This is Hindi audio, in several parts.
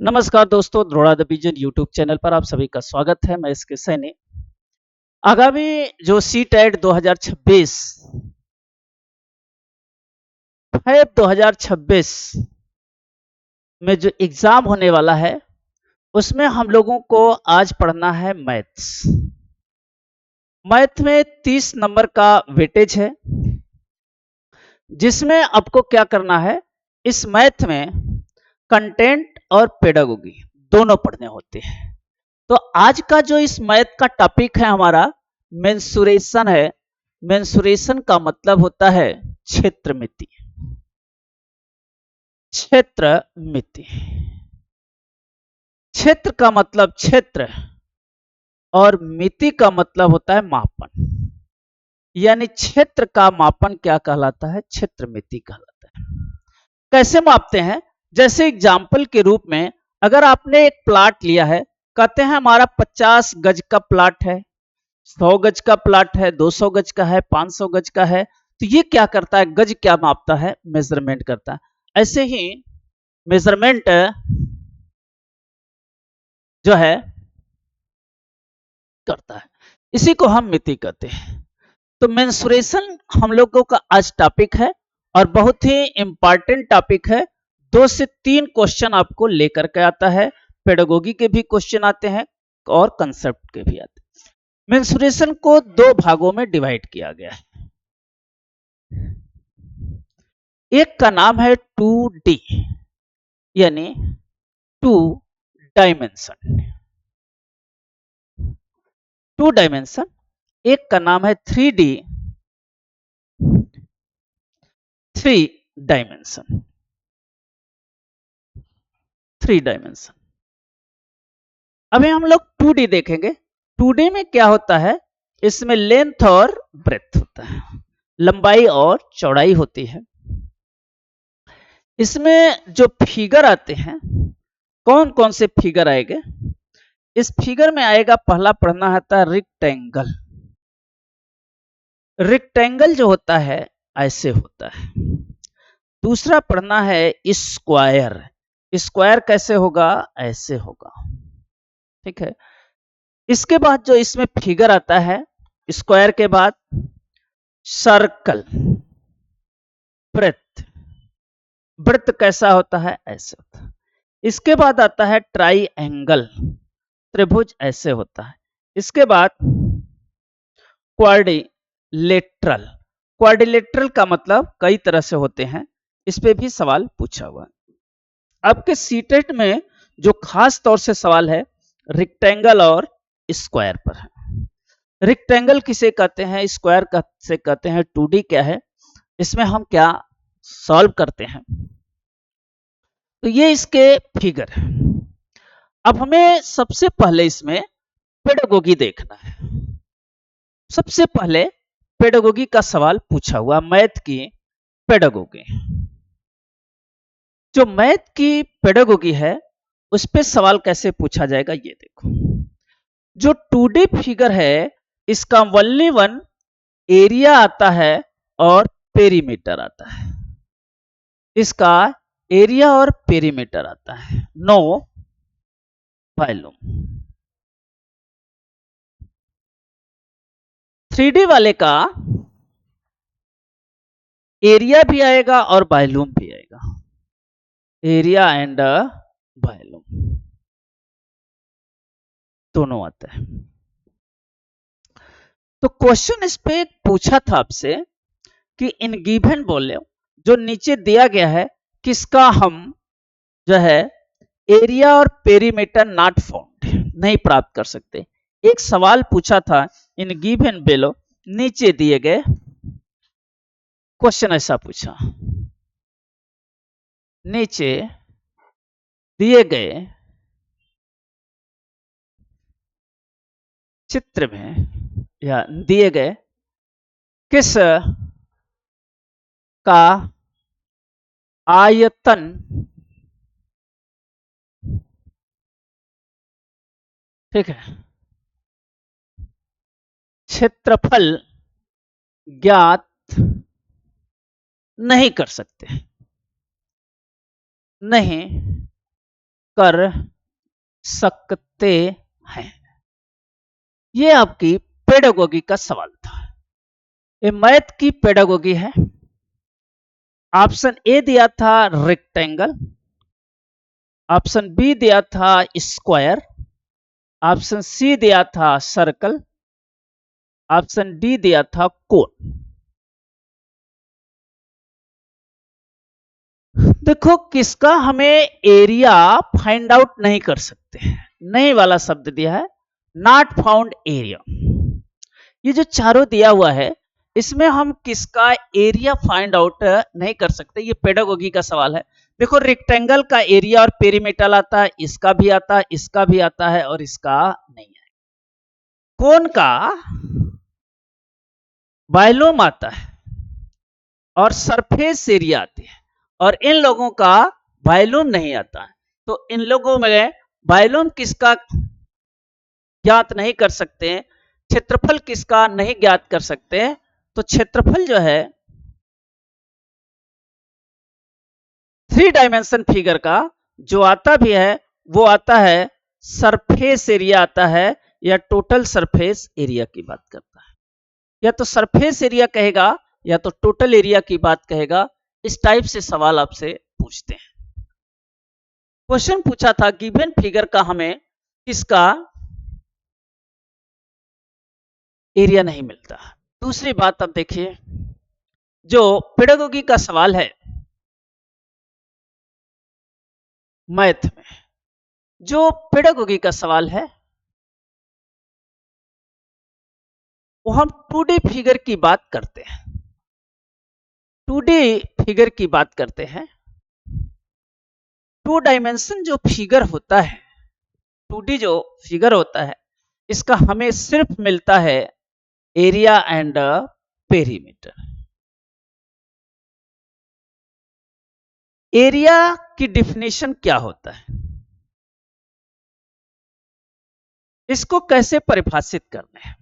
नमस्कार दोस्तों, द्रोड़ा द विजन यूट्यूब चैनल पर आप सभी का स्वागत है। मैं इसके सैनी। आगामी जो सी टेट 2026 फैब 2026 में जो एग्जाम होने वाला है, उसमें हम लोगों को आज पढ़ना है मैथ्स। मैथ में 30 नंबर का वेटेज है, जिसमें आपको क्या करना है, इस मैथ में कंटेंट और पेडागोगी दोनों पढ़ने होते हैं। तो आज का जो इस मैथ का टॉपिक है हमारा मेंसुरेशन है। मेंसुरेशन का मतलब होता है क्षेत्र मिति। क्षेत्र मिति, क्षेत्र का मतलब क्षेत्र और मिति का मतलब होता है मापन। यानी क्षेत्र का मापन क्या कहलाता है? क्षेत्र मिति कहलाता है। कैसे मापते हैं? जैसे एग्जाम्पल के रूप में अगर आपने एक प्लाट लिया है, कहते हैं हमारा 50 गज का प्लाट है, 100 गज का प्लाट है, 200 गज का है, 500 गज का है। तो ये क्या करता है? गज क्या मापता है? मेजरमेंट करता है। ऐसे ही मेजरमेंट जो है करता है, इसी को हम मिति कहते हैं। तो मेंसुरेशन हम लोगों का आज टॉपिक है और बहुत ही इंपॉर्टेंट टॉपिक है। 2 से 3 क्वेश्चन आपको लेकर के आता है। पेडागोगी के भी क्वेश्चन आते हैं और कंसेप्ट के भी आते हैं। मेंसुरेशन को 2 भागों में डिवाइड किया गया है। एक का नाम है 2D, यानी 2 डायमेंशन। 2 डायमेंशन। एक का नाम है 3D, 3 डायमेंशन। 3 डायमेंशन। अभी हम लोग 2D देखेंगे। 2D में क्या होता है? इसमें लेंथ और ब्रेथ होता है, लंबाई और चौड़ाई होती है। इसमें जो फिगर आते हैं, कौन कौन से फिगर आएंगे? इस फिगर में आएगा, पहला पढ़ना आता है रेक्टेंगल। रेक्टेंगल जो होता है ऐसे होता है। दूसरा पढ़ना है स्क्वायर। स्क्वायर कैसे होगा? ऐसे होगा। ठीक है। इसके बाद जो इसमें फिगर आता है स्क्वायर के बाद, सर्कल। वृत्त। वृत्त कैसा होता है? ऐसे होता है। इसके बाद आता है ट्राइएंगल। त्रिभुज ऐसे होता है। इसके बाद क्वाड्रिलेटरल। क्वाड्रिलेटरल का मतलब कई तरह से होते हैं, इस पे भी सवाल पूछा हुआ है। आपके सीटेट में जो खास तौर से सवाल है रेक्टेंगल और स्क्वायर पर है। रेक्टेंगल किसे कहते हैं, स्क्वायर से कहते हैं, 2D क्या है, इसमें हम क्या सॉल्व करते हैं। तो ये इसके फिगर है। अब हमें सबसे पहले इसमें पेडागोगी देखना है। सबसे पहले पेडागोगी का सवाल पूछा हुआ, मैथ की पेडागोगी। जो मैथ की पेडागोगी है उस पे सवाल कैसे पूछा जाएगा, ये देखो। जो 2D फिगर है, इसका वनली वन एरिया आता है और पेरीमीटर आता है। इसका एरिया और पेरीमीटर आता है, नो वॉल्यूम। 3D वाले का एरिया भी आएगा और वॉल्यूम भी आएगा। एरिया एंड वॉल्यूम दोनों आता है। तो क्वेश्चन इस पे पूछा था आपसे कि इन गिवन वॉल्यूम जो नीचे दिया गया है, किसका हम जो है एरिया और पेरीमीटर नॉट फाउंड नहीं प्राप्त कर सकते। एक सवाल पूछा था इन गिवन बेलो, नीचे दिए गए क्वेश्चन ऐसा पूछा, नीचे दिए गए चित्र में या दिए गए किस का आयतन ठीक है क्षेत्रफल ज्ञात नहीं कर सकते, नहीं कर सकते हैं। ये आपकी पेडागोगी का सवाल था। ये मैथ की पेडागोगी है। ऑप्शन ए दिया था रेक्टेंगल, ऑप्शन बी दिया था स्क्वायर, ऑप्शन सी दिया था सर्कल, ऑप्शन डी दिया था कोन। देखो किसका हमें एरिया फाइंड आउट नहीं कर सकते हैं, नहीं वाला शब्द दिया है, नॉट फाउंड एरिया। ये जो चारों दिया हुआ है इसमें हम किसका एरिया फाइंड आउट नहीं कर सकते, ये पेडागोगी का सवाल है। देखो रेक्टेंगल का एरिया और पेरीमीटर आता है, इसका भी आता है, इसका भी आता है और इसका नहीं है। कोन का वॉल्यूम आता है और सरफेस एरिया आती है, और इन लोगों का वॉल्यूम नहीं आता है। तो इन लोगों में वॉल्यूम किसका ज्ञात नहीं कर सकते हैं, क्षेत्रफल किसका नहीं ज्ञात कर सकते हैं। तो क्षेत्रफल जो है 3 डायमेंशन फिगर का जो आता भी है वो आता है सरफेस एरिया आता है, या टोटल सरफेस एरिया की बात करता है, या तो सरफेस एरिया कहेगा या तो टोटल एरिया की बात कहेगा। इस टाइप से सवाल आपसे पूछते हैं। क्वेश्चन पूछा था गिवन फिगर का हमें किसका एरिया नहीं मिलता। दूसरी बात अब देखिए, जो पेडागोगी का सवाल है मैथ में, जो पेडागोगी का सवाल है वो हम 2D फिगर की बात करते हैं, 2D फिगर की बात करते हैं। 2 डायमेंशन जो फिगर होता है, 2D जो फिगर होता है, इसका हमें सिर्फ मिलता है एरिया एंड पेरीमीटर। एरिया की डिफिनेशन क्या होता है, इसको कैसे परिभाषित करना है।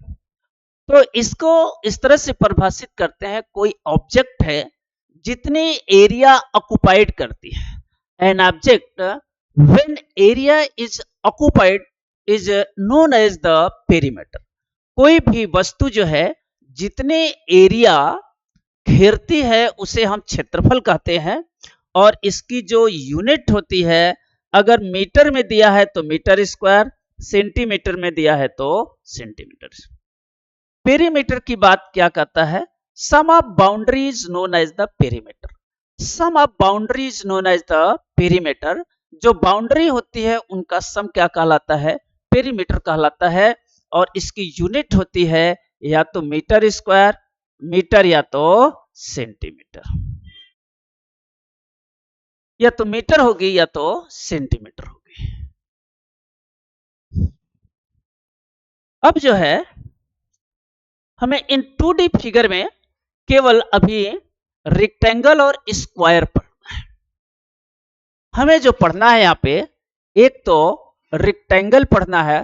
तो इसको इस तरह से परिभाषित करते हैं, कोई ऑब्जेक्ट है जितनी एरिया ऑक्युपाइड करती है। An object when area is occupied is known as the perimeter. कोई भी वस्तु जो है जितने एरिया घेरती है उसे हम क्षेत्रफल कहते हैं, और इसकी जो यूनिट होती है, अगर मीटर में दिया है तो मीटर स्क्वायर, सेंटीमीटर में दिया है तो सेंटीमीटर। पेरीमीटर की बात क्या कहता है, sum of boundaries known as the perimeter. Sum of boundaries known as the perimeter. जो बाउंड्री होती है उनका सम क्या कहलाता है, पेरीमीटर कहलाता है, और इसकी यूनिट होती है या तो मीटर स्क्वायर, मीटर या तो सेंटीमीटर, या तो मीटर होगी या तो सेंटीमीटर होगी। अब जो है हमें इन 2D फिगर में केवल अभी रेक्टेंगल और स्क्वायर पढ़ना है। हमें जो पढ़ना है यहां पे, एक तो रेक्टेंगल पढ़ना है,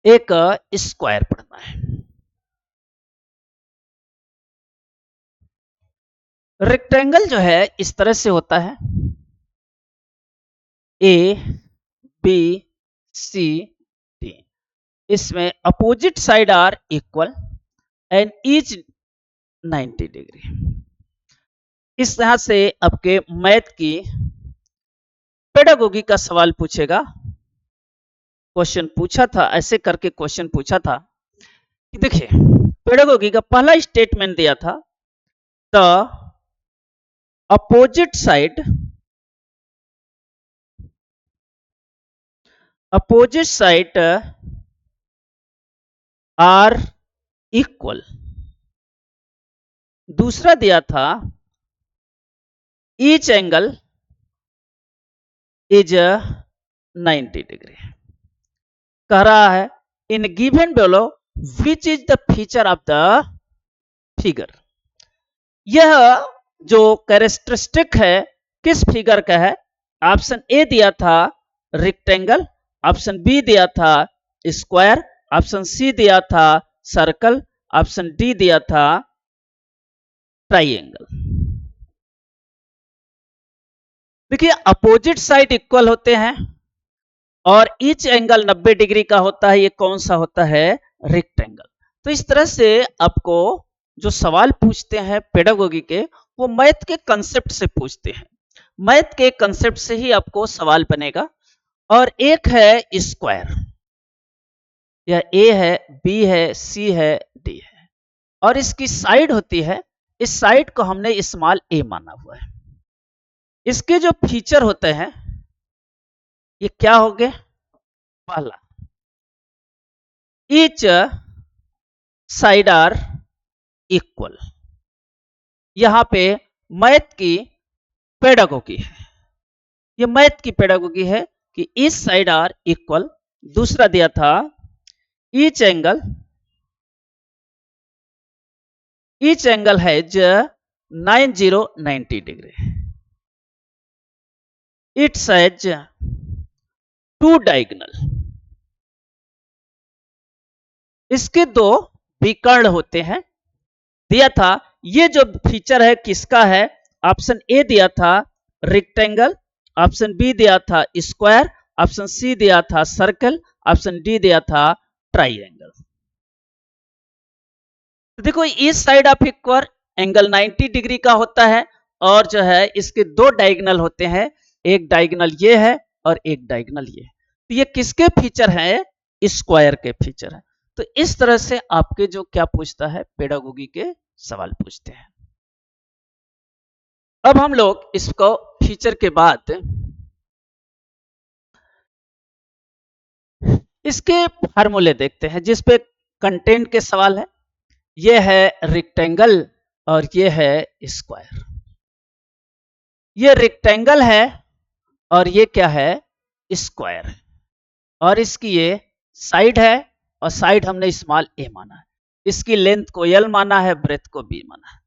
एक स्क्वायर पढ़ना है। रेक्टेंगल जो है इस तरह से होता है, ए बी सी डी, इसमें opposite side are equal and each 90 डिग्री। इस तरह से आपके मैथ की पेडागोगी का सवाल पूछेगा। क्वेश्चन पूछा था, ऐसे करके क्वेश्चन पूछा था कि देखिए पेडागोगी का पहला स्टेटमेंट दिया था, the opposite side are equal. दूसरा दिया था ईच एंगल इज 90 डिग्री। कह रहा है in given below which is the feature of the figure. यह जो कैरेक्टरिस्टिक है किस फिगर का है। ऑप्शन ए दिया था रेक्टेंगल, ऑप्शन बी दिया था स्क्वायर, ऑप्शन सी दिया था सर्कल, ऑप्शन डी दिया था ट्राइंगल। देखिए अपोजिट साइड इक्वल होते हैं और ईच एंगल 90 डिग्री का होता है, ये कौन सा होता है? रेक्टेंगल। तो इस तरह से आपको जो सवाल पूछते हैं पेडागोगी के, वो मैथ के कंसेप्ट से पूछते हैं। मैथ के कंसेप्ट से ही आपको सवाल बनेगा। और एक है स्क्वायर, या ए है, बी है, सी है, डी है, और इसकी साइड होती है, इस साइड को हमने स्मॉल ए माना हुआ है। इसके जो फीचर होते हैं ये क्या हो गए? पहला, ईच साइड आर इक्वल। यहां पे मैथ की पेडागोगी है, ये मैथ की पेडागोगी है कि ईच साइड आर इक्वल। दूसरा दिया था ईच एंगल हैज 90 डिग्री, इट्स हैज टू डायगोनल। इसके दो विकर्ण होते हैं, दिया था। ये जो फीचर है किसका है? ऑप्शन ए दिया था रेक्टेंगल, ऑप्शन बी दिया था स्क्वायर, ऑप्शन सी दिया था सर्कल, ऑप्शन डी दिया था ट्राइंगल। तो देखो इस side of equal angle 90 degree का होता है, और जो है इसके दो डायगोनल होते हैं, एक डायगोनल ये है और एक डायगोनल ये है। तो ये किसके फीचर हैं? स्क्वायर के फीचर है। तो इस तरह से आपके जो क्या पूछता है, पेडागोगी के सवाल पूछते हैं। अब हम लोग इसको फीचर के बाद इसके फार्मूले देखते हैं, जिसपे कंटेंट के सवाल है। ये है रेक्टेंगल और ये है स्क्वायर। ये रेक्टेंगल है और ये क्या है? स्क्वायर है। और इसकी ये साइड है, और साइड हमने स्मॉल ए माना है। इसकी लेंथ को एल माना है, ब्रेथ को बी माना है।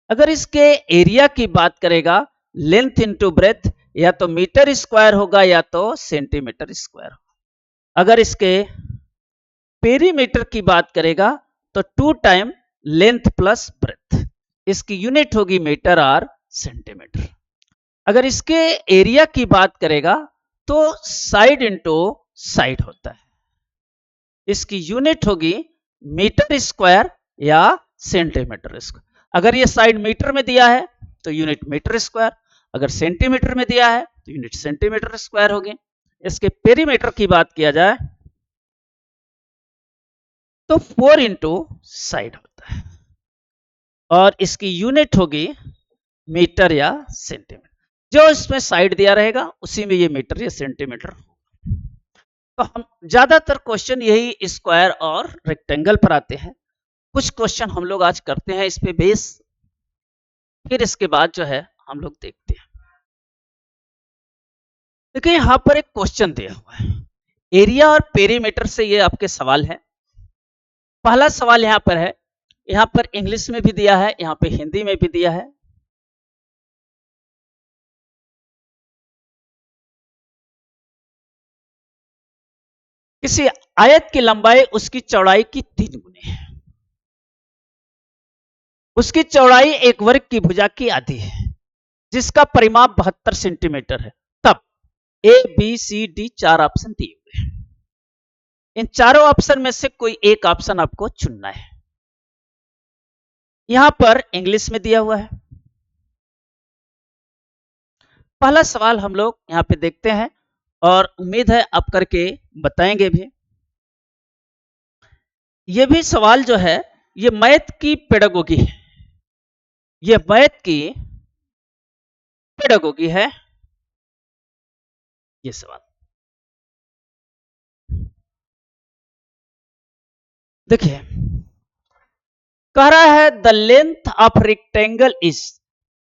अगर इसके एरिया की बात करेगा, लेंथ इंटू ब्रेथ, या तो मीटर स्क्वायर होगा या तो सेंटीमीटर स्क्वायर होगा। अगर इसके पेरीमीटर की बात करेगा तो 2 टाइम लेंथ प्लस ब्रेथ, इसकी यूनिट होगी मीटर और सेंटीमीटर। अगर इसके एरिया की बात करेगा तो साइड इंटू साइड होता है, इसकी यूनिट होगी मीटर स्क्वायर या सेंटीमीटर स्क्वायर। अगर ये साइड मीटर में दिया है तो यूनिट मीटर स्क्वायर, अगर सेंटीमीटर में दिया है तो यूनिट सेंटीमीटर स्क्वायर होगी। इसके पेरीमीटर की बात किया जाए तो 4 इंटू साइड होता है, और इसकी यूनिट होगी मीटर या सेंटीमीटर। जो इसमें साइड दिया रहेगा उसी में ये मीटर या सेंटीमीटर होगा। तो हम ज्यादातर क्वेश्चन यही स्क्वायर और रेक्टेंगल पर आते हैं। कुछ क्वेश्चन हम लोग आज करते हैं इस पे बेस, फिर इसके बाद जो है हम लोग देखते हैं। देखिए यहां पर एक क्वेश्चन दिया हुआ है, एरिया और पेरीमीटर से ये आपके सवाल है। पहला सवाल यहां पर है, यहां पर इंग्लिश में भी दिया है, यहां पे हिंदी में भी दिया है। किसी आयत की लंबाई उसकी चौड़ाई की 3 गुनी है, उसकी चौड़ाई एक वर्ग की भुजा की आधी है, जिसका परिमाप 72 सेंटीमीटर है। तब A B C D 4 option दिए हुए हैं। इन चारों ऑप्शन में से कोई एक ऑप्शन आपको चुनना है। यहां पर इंग्लिश में दिया हुआ है। पहला सवाल हम लोग यहां पे देखते हैं, और उम्मीद है आप करके बताएंगे भी। ये भी सवाल जो है ये मैथ की पेडागोगी है, ये मैथ की पेडागोगी है। ये सवाल देखिए, कह रहा है the length of rectangle is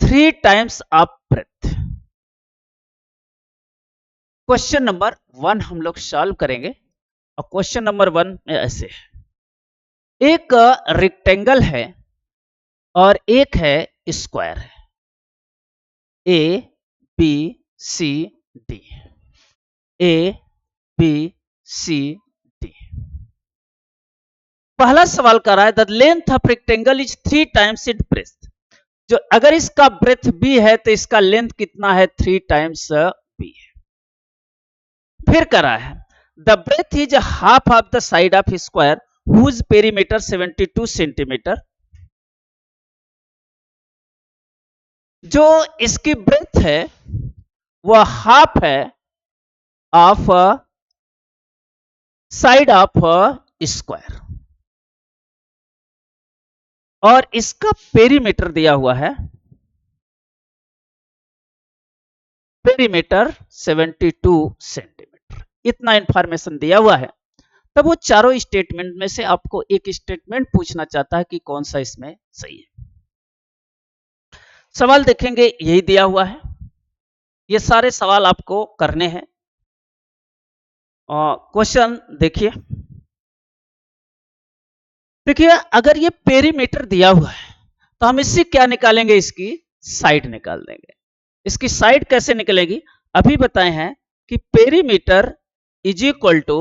3 times of breadth. Question number 1 हम लोग सॉल्व करेंगे, और क्वेश्चन नंबर 1 में ऐसे है, एक रेक्टेंगल है और एक है स्क्वायर है, A B C D, A B C D. पहला सवाल कर रहा है the length of rectangle is 3 times it breadth. जो अगर इसका ब्रेथ b है तो इसका लेंथ कितना है 3 टाइम्स b है। फिर करा है the breadth is half of the side of square whose perimeter 72 centimetre. जो इसकी ब्रेथ है वह हाफ है ऑफ साइड ऑफ स्क्वायर और इसका पेरीमीटर दिया हुआ है पेरीमीटर 72 सेंटीमीटर। इतना इंफॉर्मेशन दिया हुआ है। तब वो चारों स्टेटमेंट में से आपको एक स्टेटमेंट पूछना चाहता है कि कौन सा इसमें सही है। सवाल देखेंगे यही दिया हुआ है। ये सारे सवाल आपको करने हैं। क्वेश्चन देखिए अगर ये पेरीमीटर दिया हुआ है तो हम इससे क्या निकालेंगे, इसकी साइड निकाल देंगे। इसकी साइड कैसे निकलेगी अभी बताए हैं कि perimeter is equal to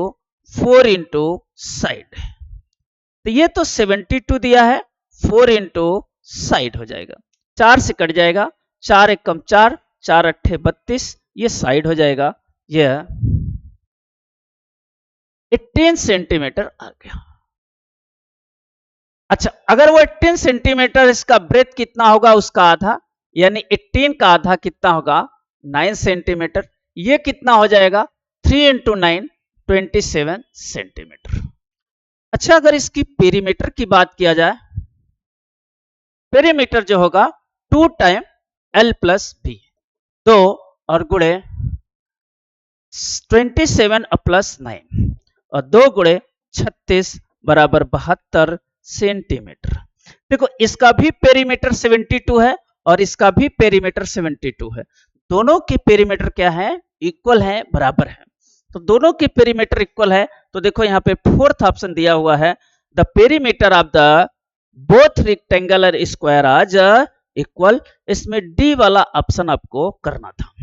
4 into side. तो ये तो 72 दिया है, 4 इंटू साइड हो जाएगा, 4 से कट जाएगा, 4 एक कम 4, 4 अट्ठे 32, ये साइड हो जाएगा, यह 18 सेंटीमीटर आ गया। अच्छा, अगर वो 18 सेंटीमीटर इसका ब्रेथ कितना होगा उसका आधा, यानी 18 का आधा कितना होगा 9 सेंटीमीटर। ये कितना हो जाएगा 3 इंटू 9 27 सेंटीमीटर। अच्छा, अगर इसकी पेरीमीटर की बात किया जाए, पेरीमीटर जो होगा 2 टाइम L प्लस बी, 2 और गुणे 27 प्लस 9 और 2 गुणे 36 बराबर 72 सेंटीमीटर। देखो इसका भी पेरीमीटर 72 है और इसका भी पेरीमीटर 72 है। दोनों के पेरीमीटर क्या है, इक्वल है, बराबर है। तो दोनों के पेरीमीटर इक्वल है। तो देखो यहाँ पे फोर्थ ऑप्शन दिया हुआ है, the perimeter of the both rectangular square आज इक्वल। इसमें डी वाला ऑप्शन आपको करना था।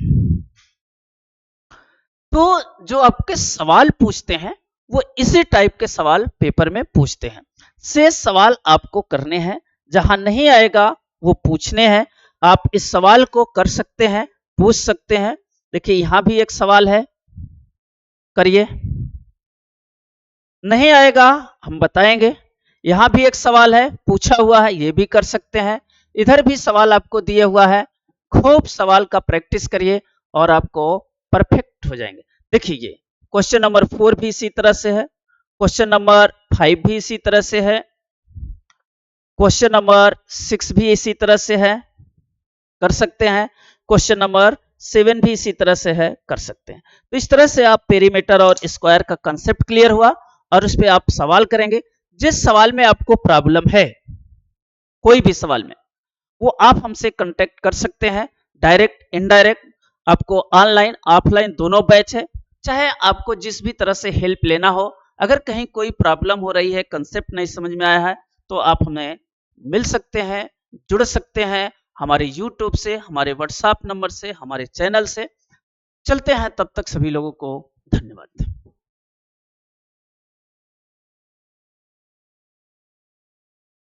तो जो आपके सवाल पूछते हैं वो इसी टाइप के सवाल पेपर में पूछते हैं। शेष सवाल आपको करने हैं, जहां नहीं आएगा वो पूछने हैं। आप इस सवाल को कर सकते हैं, पूछ सकते हैं। देखिए यहां भी एक सवाल है, करिए। नहीं आएगा हम बताएंगे। यहां भी एक सवाल है, पूछा हुआ है, ये भी कर सकते हैं। इधर भी सवाल आपको दिए हुआ है। खूब सवाल का प्रैक्टिस करिए और आपको परफेक्ट हो जाएंगे। देखिए ये क्वेश्चन नंबर 4 भी इसी तरह से है, क्वेश्चन नंबर 5 भी इसी तरह से है, क्वेश्चन नंबर 6 भी इसी तरह से है, कर सकते हैं। क्वेश्चन नंबर 7 भी इसी तरह से है, कर सकते हैं। तो इस तरह से आप पेरीमीटर और स्क्वायर का कंसेप्ट क्लियर हुआ और उस पर आप सवाल करेंगे। जिस सवाल में आपको प्रॉब्लम है, कोई भी सवाल में, वो आप हमसे कांटेक्ट कर सकते हैं, डायरेक्ट इनडायरेक्ट। आपको ऑनलाइन ऑफलाइन दोनों बैच है। चाहे आपको जिस भी तरह से हेल्प लेना हो, अगर कहीं कोई प्रॉब्लम हो रही है, कंसेप्ट नहीं समझ में आया है, तो आप हमें मिल सकते हैं, जुड़ सकते हैं हमारे यूट्यूब से, हमारे व्हाट्सएप नंबर से, हमारे चैनल से। चलते हैं, तब तक सभी लोगों को धन्यवाद।